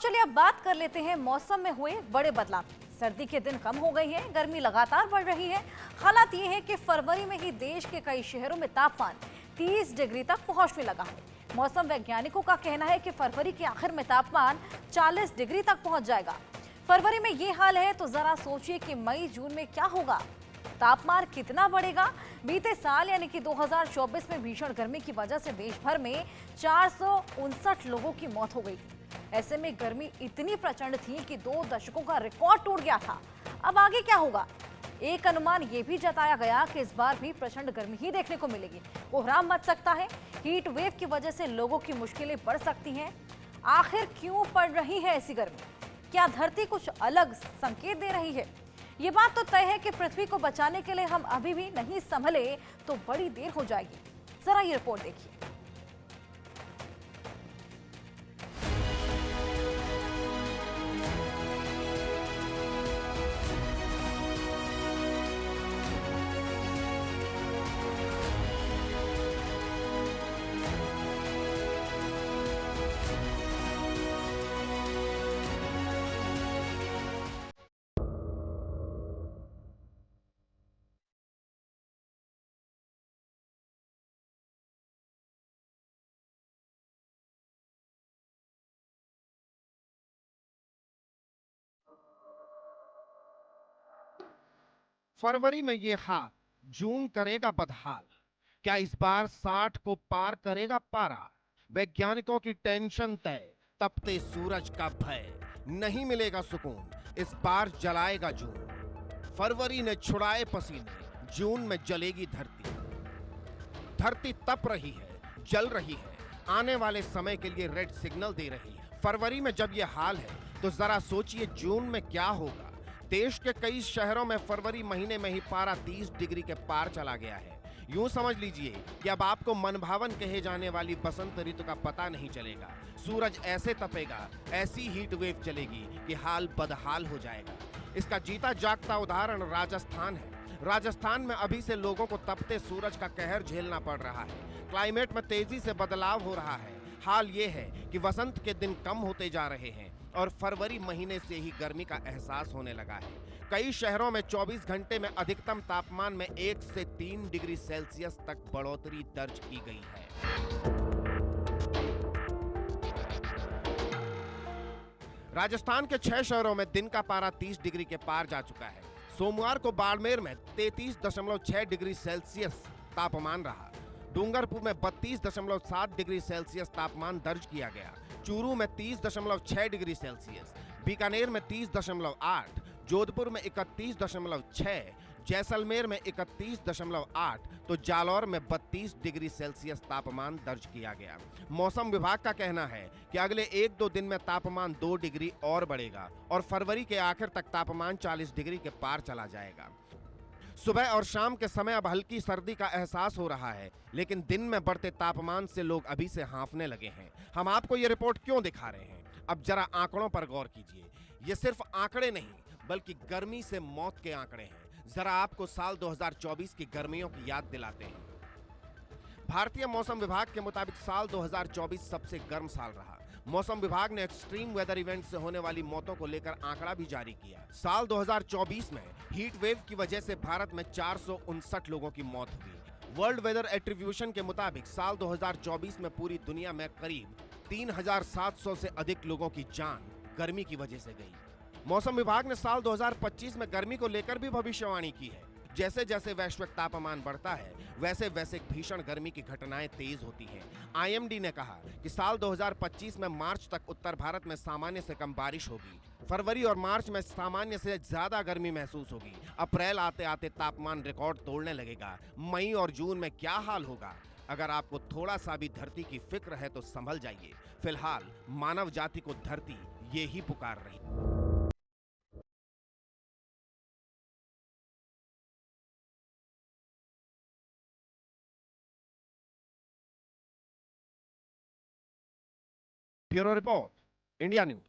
चलिए अब बात कर लेते हैं मौसम में हुए बड़े बदलाव। सर्दी के दिन कम हो गई है, गर्मी लगातार बढ़ रही है। हालात ये है कि फरवरी में ही देश के कई शहरों में तापमान 30 डिग्री तक पहुंचने लगा है। मौसम वैज्ञानिकों का कहना है कि फरवरी के आखिर में तापमान 40 डिग्री तक पहुंच जाएगा। फरवरी में ये हाल है तो जरा सोचिए कि मई जून में क्या होगा, तापमान कितना बढ़ेगा। बीते साल यानी कि 2024 में भीषण गर्मी की वजह से देश भर में 459 लोगों की मौत हो गई थी। ऐसे में गर्मी इतनी प्रचंड थी कि 2 दशकों का रिकॉर्ड टूट गया था। अब आगे क्या होगा? एक अनुमान ये भी जताया गया कि इस बार भी प्रचंड गर्मी ही देखने को मिलेगी। कोहराम मच सकता है, हीट वेव की वजह से लोगों की मुश्किलें बढ़ सकती हैं। आखिर क्यों पड़ रही है ऐसी गर्मी? क्या धरती कुछ अलग संकेत दे रही है? ये बात तो तय है कि पृथ्वी को बचाने के लिए हम अभी भी नहीं संभले तो बड़ी देर हो जाएगी। जरा ये रिपोर्ट देखिए। फरवरी में ये हाल, जून करेगा बदहाल। क्या इस बार 60 को पार करेगा पारा? वैज्ञानिकों की टेंशन तय, तपते सूरज का भय, नहीं मिलेगा सुकून, इस बार जलाएगा जून। फरवरी ने छुड़ाए पसीने, जून में जलेगी धरती। धरती तप रही है, जल रही है, आने वाले समय के लिए रेड सिग्नल दे रही है। फरवरी में जब यह हाल है तो जरा सोचिए जून में क्या होगा। देश के कई शहरों में फरवरी महीने में ही पारा 30 डिग्री के पार चला गया है। यूं समझ लीजिए कि अब आपको मनभावन कहे जाने वाली बसंत ऋतु का पता नहीं चलेगा। सूरज ऐसे तपेगा, ऐसी हीट वेव चलेगी कि हाल बदहाल हो जाएगा। इसका जीता जागता उदाहरण राजस्थान है। राजस्थान में अभी से लोगों को तपते सूरज का कहर झेलना पड़ रहा है। क्लाइमेट में तेजी से बदलाव हो रहा है। हाल ये है कि वसंत के दिन कम होते जा रहे हैं और फरवरी महीने से ही गर्मी का एहसास होने लगा है। कई शहरों में 24 घंटे में अधिकतम तापमान में 1 से 3 डिग्री सेल्सियस तक बढ़ोतरी दर्ज की गई है। राजस्थान के 6 शहरों में दिन का पारा 30 डिग्री के पार जा चुका है। सोमवार को बाड़मेर में 33.6 डिग्री सेल्सियस तापमान रहा। डूंगरपुर में 32.7 डिग्री सेल्सियस तापमान दर्ज किया गया। चूरू में 30.6 डिग्री सेल्सियस, बीकानेर में 30.8, जोधपुर में 31.6, जैसलमेर में 31.8 तो जालौर में 32 डिग्री सेल्सियस तापमान दर्ज किया गया। मौसम विभाग का कहना है कि अगले 1-2 दिन में तापमान 2 डिग्री और बढ़ेगा और फरवरी के आखिर तक तापमान 40 डिग्री के पार चला जाएगा। सुबह और शाम के समय अब हल्की सर्दी का एहसास हो रहा है, लेकिन दिन में बढ़ते तापमान से लोग अभी से हांफने लगे हैं। हम आपको ये रिपोर्ट क्यों दिखा रहे हैं? अब जरा आंकड़ों पर गौर कीजिए। ये सिर्फ आंकड़े नहीं बल्कि गर्मी से मौत के आंकड़े हैं। जरा आपको साल 2024 की गर्मियों की याद दिलाते हैं। भारतीय मौसम विभाग के मुताबिक साल 2024 सबसे गर्म साल रहा। मौसम विभाग ने एक्सट्रीम वेदर इवेंट से होने वाली मौतों को लेकर आंकड़ा भी जारी किया। साल 2024 में हीट वेव की वजह से भारत में 459 लोगों की मौत हुई। वर्ल्ड वेदर एट्रीब्यूशन के मुताबिक साल 2024 में पूरी दुनिया में करीब 3700 से अधिक लोगों की जान गर्मी की वजह से गई। मौसम विभाग ने साल 2025 में गर्मी को लेकर भी भविष्यवाणी की है। जैसे जैसे वैश्विक तापमान बढ़ता है वैसे वैसे भीषण गर्मी की घटनाएं तेज होती हैं। आईएमडी ने कहा कि साल 2025 में मार्च तक उत्तर भारत में सामान्य से कम बारिश होगी। फरवरी और मार्च में सामान्य से ज्यादा गर्मी महसूस होगी। अप्रैल आते आते तापमान रिकॉर्ड तोड़ने लगेगा। मई और जून में क्या हाल होगा? अगर आपको थोड़ा सा भी धरती की फिक्र है तो संभल जाइए। फिलहाल मानव जाति को धरती ये ही पुकार रही। Bureau report, India news.